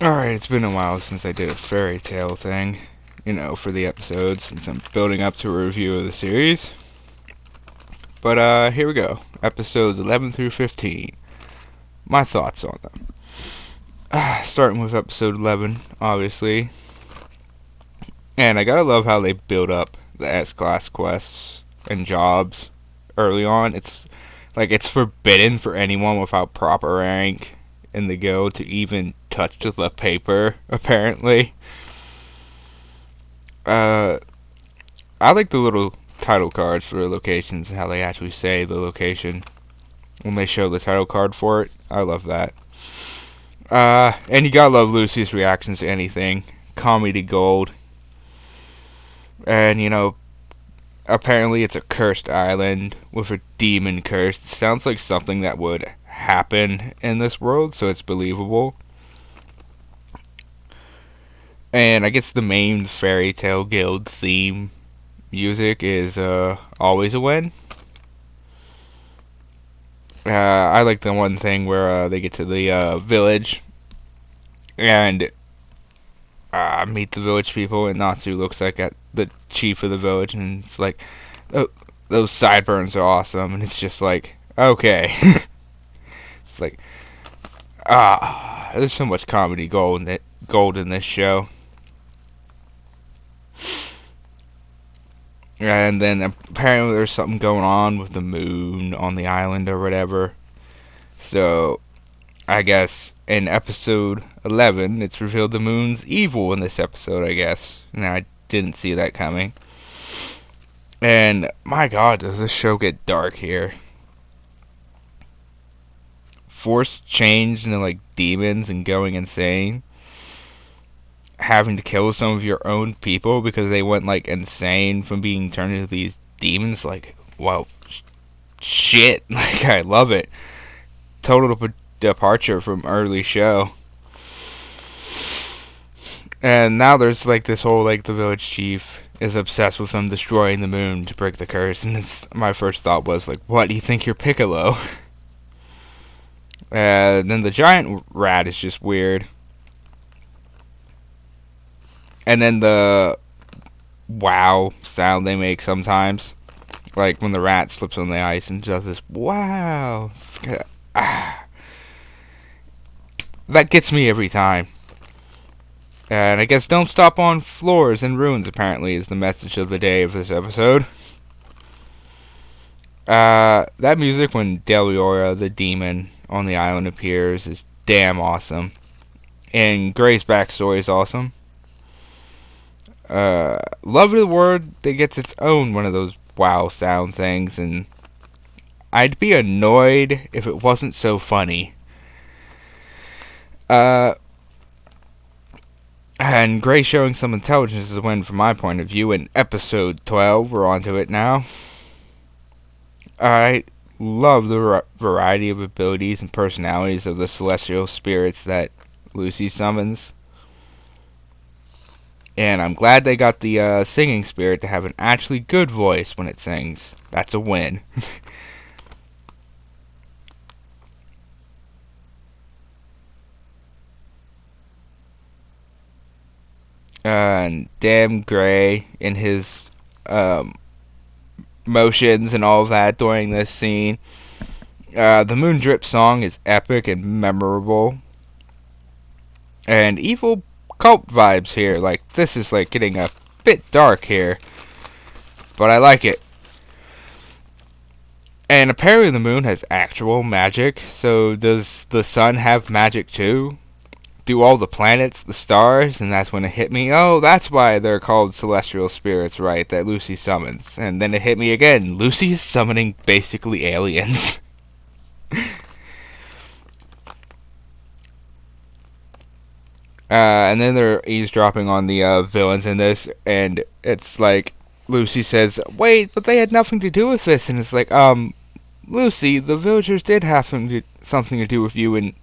Alright, it's been a while since I did a fairy tale thing, for the episodes, since I'm building up to a review of the series. But, here we go. Episodes 11 through 15. My thoughts on them. Starting with episode 11, obviously. And I gotta love how they build up the S-Class quests and jobs early on. It's forbidden for anyone without proper rank in the guild to even touch the paper, apparently. I like the little title cards for the locations and how they actually say the location when they show the title card for it. I love that. And you gotta love Lucy's reactions to anything. Comedy gold. And, apparently it's a cursed island with a demon curse. It sounds like something that would happen in this world, so it's believable. And I guess the main fairy tale guild theme music is Always a Win. I like the one thing where they get to the village and meet the village people, and Natsu looks like at the chief of the village, and it's like, oh, those sideburns are awesome, and it's just like, okay. It's like, there's so much comedy gold in this show. And then apparently there's something going on with the moon on the island or whatever. So, I guess in episode 11, it's revealed the moon's evil in this episode, I guess. Now, I didn't see that coming. And, my god, does this show get dark here. Forced change into, like, demons and going insane. Having to kill some of your own people because they went, like, insane from being turned into these demons. Like, wow, shit. Like, I love it. Total departure from early show. And now there's like this whole, like, the village chief is obsessed with them destroying the moon to break the curse, and my first thought was like, what, do you think you're Piccolo? Then the giant rat is just weird. And then the wow sound they make sometimes, like when the rat slips on the ice and does this wow. That gets me every time. And I guess don't stop on floors and ruins, apparently, is the message of the day of this episode. That music when Deliora, the demon on the island, appears is damn awesome. And Gray's backstory is awesome. Love the word that gets its own one of those wow sound things, and I'd be annoyed if it wasn't so funny. And Gray showing some intelligence is a win from my point of view. In episode 12, we're on to it now. I love the variety of abilities and personalities of the celestial spirits that Lucy summons. And I'm glad they got the singing spirit to have an actually good voice when it sings. That's a win. And damn Gray in his motions and all of that during this scene. The Moon Drip song is epic and memorable. And evil cult vibes here. Like, this is like getting a bit dark here, but I like it. And apparently the moon has actual magic, so does the sun have magic too? Do all the planets, the stars? And that's when it hit me, oh, that's why they're called celestial spirits, right, that Lucy summons. And then it hit me again, Lucy's summoning basically aliens. And then they're eavesdropping on the villains in this, and it's like, Lucy says, wait, but they had nothing to do with this, and it's like, Lucy, the villagers did have something to do with you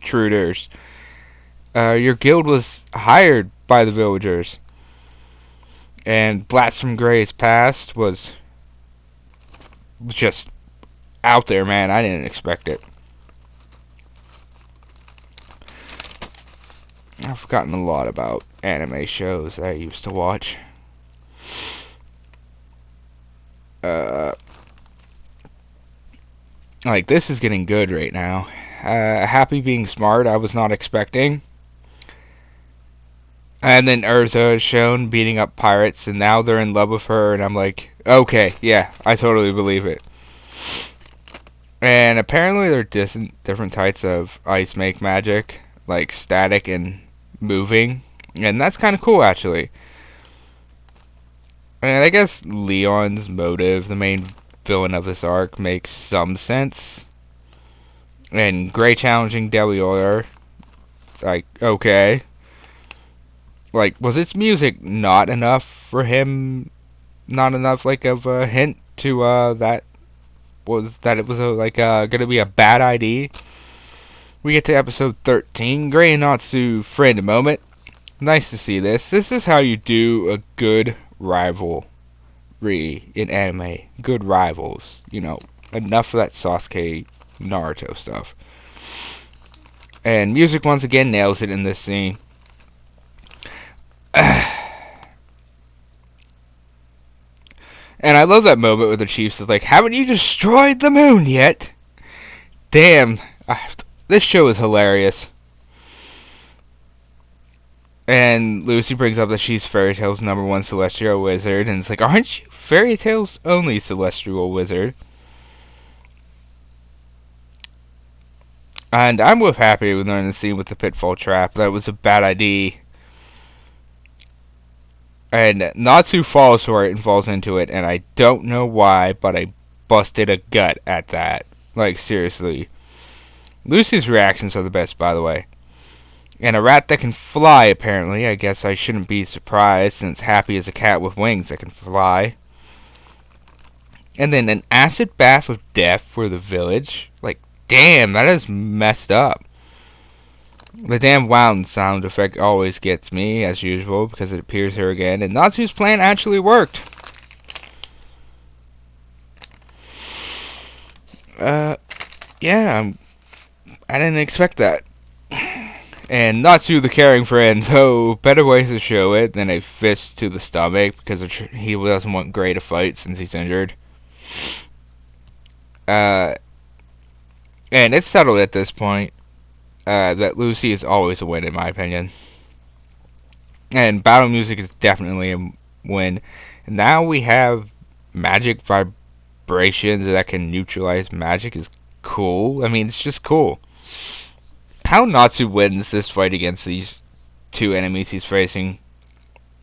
intruders. Your guild was hired by the villagers. And Blast from Gray's past was just out there, man. I didn't expect it. I've forgotten a lot about anime shows that I used to watch. Like, this is getting good right now. Happy Being Smart, I was not expecting. And then Urza is shown beating up pirates, and now they're in love with her, and I'm like, okay, yeah, I totally believe it. And apparently there are different types of ice make magic, like static and moving, and that's kind of cool, actually. And I guess Leon's motive, the main villain of this arc, makes some sense. And Gray challenging Delior, like, okay. Like, was its music not enough for him? Not enough, like, of a hint to, that it was, gonna be a bad idea? We get to episode 13, Gray and Natsu friend moment. Nice to see this. This is how you do a good rivalry in anime. Good rivals. You know, enough of that Sasuke Naruto stuff. And music once again nails it in this scene. And I love that moment where the Chiefs is like, haven't you destroyed the moon yet? Damn. This show is hilarious. And Lucy brings up that she's Fairy Tail's #1 celestial wizard, and it's like, aren't you Fairy Tail's only celestial wizard? And I'm with Happy with learning the scene with the pitfall trap. That was a bad idea. And Natsu falls for it and falls into it, and I don't know why, but I busted a gut at that. Like, seriously. Lucy's reactions are the best, by the way. And a rat that can fly, apparently. I guess I shouldn't be surprised, since Happy is a cat with wings that can fly. And then an acid bath of death for the village. Like, damn, that is messed up. The damn wound sound effect always gets me, as usual, because it appears here again. And Natsu's plan actually worked. Yeah, I didn't expect that. And Natsu the caring friend, though better ways to show it than a fist to the stomach, because he doesn't want Gray to fight since he's injured. And it's settled at this point that Lucy is always a win, in my opinion. And battle music is definitely a win. And now we have magic vibrations that can neutralize magic is cool. I mean, it's just cool. How Natsu wins this fight against these two enemies he's facing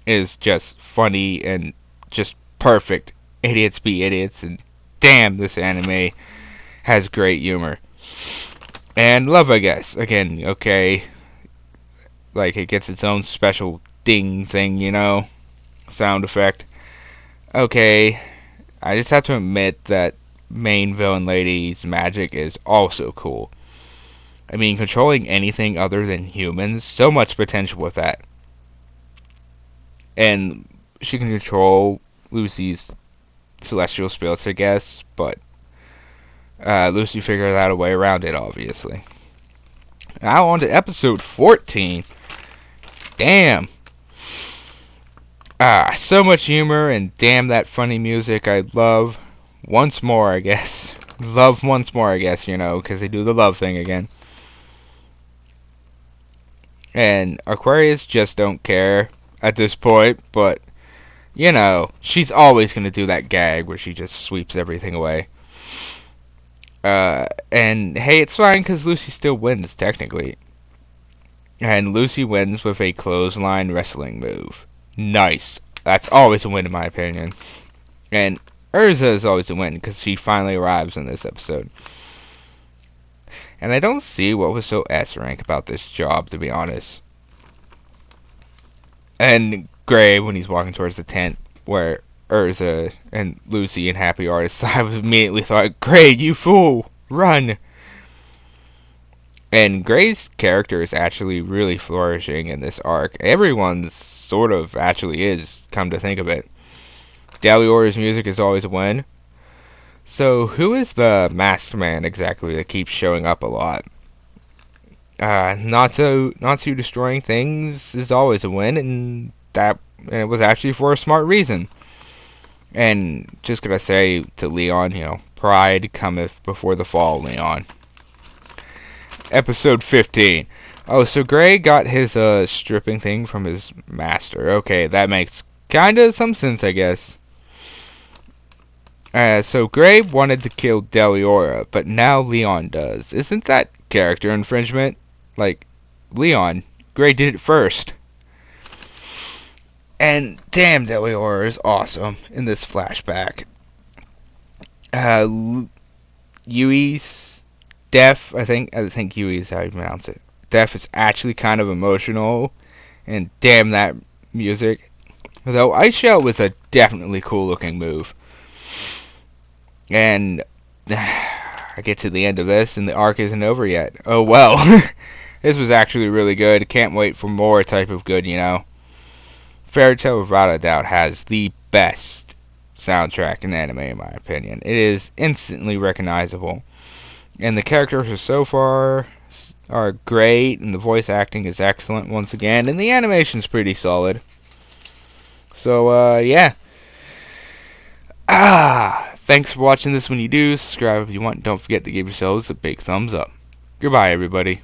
is just funny and just perfect. Idiots be idiots, and damn, this anime has great humor. And love, I guess. Again, okay. Like, it gets its own special ding thing, you know? Sound effect. Okay. I just have to admit that main villain lady's magic is also cool. I mean, controlling anything other than humans, so much potential with that. And she can control Lucy's celestial spirits, I guess, but Lucy figured out a way around it, obviously. Now on to episode 14. Damn. So much humor, and damn that funny music. I love once more, I guess. Love once more, I guess, you know, because they do the love thing again. And Aquarius just don't care at this point, but, you know, she's always going to do that gag where she just sweeps everything away. And hey, it's fine because Lucy still wins, technically. And Lucy wins with a clothesline wrestling move. Nice. That's always a win in my opinion. And Urza is always a win because she finally arrives in this episode. And I don't see what was so S-rank about this job, to be honest. And Gray, when he's walking towards the tent where Urza and Lucy and Happy are, I was immediately thought, Gray, you fool! Run! And Gray's character is actually really flourishing in this arc. Everyone's sort of actually is, come to think of it. Delior's music is always a win. So, who is the masked man exactly that keeps showing up a lot? Natsu destroying things is always a win, and it was actually for a smart reason. And just gonna say to Leon, pride cometh before the fall, Leon. Episode 15. Oh, so Gray got his stripping thing from his master. Okay, that makes kinda some sense, I guess. So Gray wanted to kill Deliora, but now Leon does. Isn't that character infringement? Like, Leon, Gray did it first. And damn, Deliora is awesome in this flashback. Yui's death, I think Yui is how you pronounce it. Death is actually kind of emotional, and damn that music. Though Ice Shell was a definitely cool looking move. And I get to the end of this, and the arc isn't over yet. Oh well. This was actually really good. Can't wait for more type of good, Fairy Tail, without a doubt, has the best soundtrack in anime, in my opinion. It is instantly recognizable. And the characters so far are great, and the voice acting is excellent once again, and the animation's pretty solid. So, yeah. Thanks for watching this when you do. Subscribe if you want. Don't forget to give yourselves a big thumbs up. Goodbye, everybody.